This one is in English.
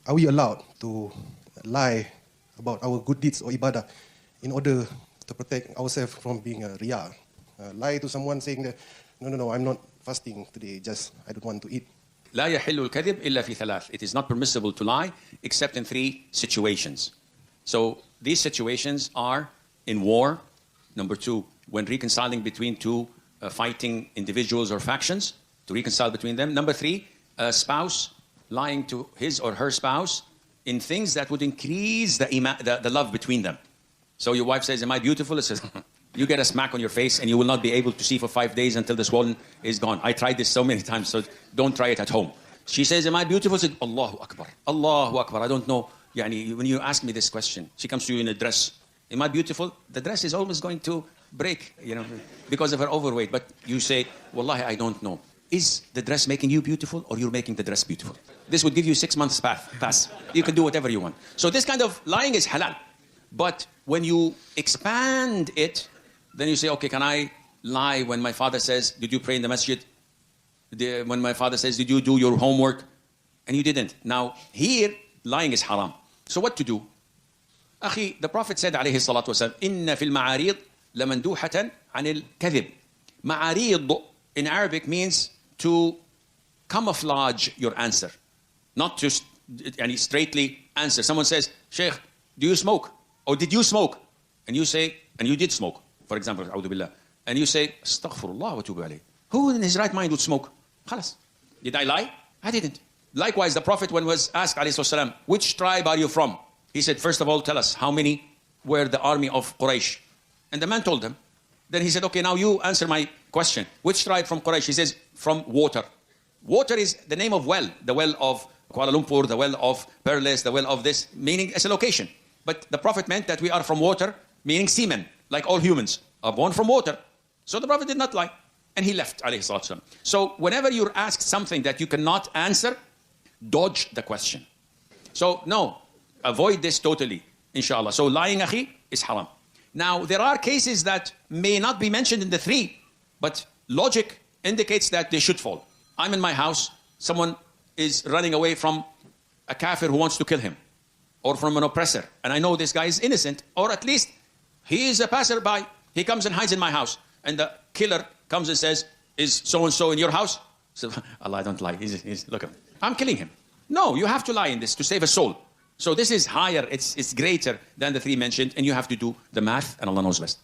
are we allowed to lie about our good deeds or ibadah in order to protect ourselves from being a riyah? Lie to someone saying that, no, I'm not fasting today, just I don't want to eat. لا يحل الكذب إلا في ثلاث. It is not permissible to lie except in 3 situations. So these situations are in war. Number 2, when reconciling between 2 fighting individuals or factions, to reconcile between them. Number 3, a spouse lying to his or her spouse in things that would increase the love between them. So your wife says, am I beautiful? It says, you get a smack on your face and you will not be able to see for 5 days until the swollen is gone. I tried this so many times, so don't try it at home. She says, am I beautiful? I said, Allahu Akbar. Allahu Akbar. I don't know. Yani, when you ask me this question, she comes to you in a dress. Am I beautiful? The dress is almost going to break, because of her overweight. But you say, Wallahi, I don't know. Is the dress making you beautiful or you're making the dress beautiful? This would give you 6 months pass. You can do whatever you want. So this kind of lying is halal. But when you expand it, then you say, okay, can I lie when my father says, did you pray in the masjid? When my father says, did you do your homework? And you didn't. Now, here, lying is haram. So what to do? Akhi, the Prophet said, alayhi salatu wasalam, inna fil ma'arid lamanduhatan anil kadhib. Ma'arid in Arabic means to camouflage your answer. Not just straightly answer. Someone says, Sheikh, do you smoke? Or did you smoke? And you say, and you did smoke, for example, a'udhu billah. And you say, astaghfirullah wa tubu alayh. Who in his right mind would smoke? Khalas. Did I lie? I didn't. Likewise, the Prophet, when was asked, alayhi salam, which tribe are you from? He said, first of all, tell us, how many were the army of Quraysh? And the man told him. Then he said, okay, now you answer my question. Which tribe from Quraysh? He says, from water. Water is the name of well. The well of Kuala Lumpur, the well of Perlis, the well of this, meaning it's a location. But the Prophet meant that we are from water, meaning semen, like all humans are born from water. So the Prophet did not lie. And he left, alayhi salatu wasalam. So whenever you're asked something that you cannot answer, dodge the question. So no, avoid this totally, inshallah. So lying, akhi, is haram. Now, there are cases that may not be mentioned in the 3, but logic indicates that they should fall. I'm in my house, someone is running away from a kafir who wants to kill him, or from an oppressor, and I know this guy is innocent, or at least he is a passerby. He comes and hides in my house, and the killer comes and says, is so-and-so in your house? So, Allah, don't lie. Look at him. I'm killing him. No, you have to lie in this to save a soul. So this is higher, it's greater than the 3 mentioned, and you have to do the math, and Allah knows best.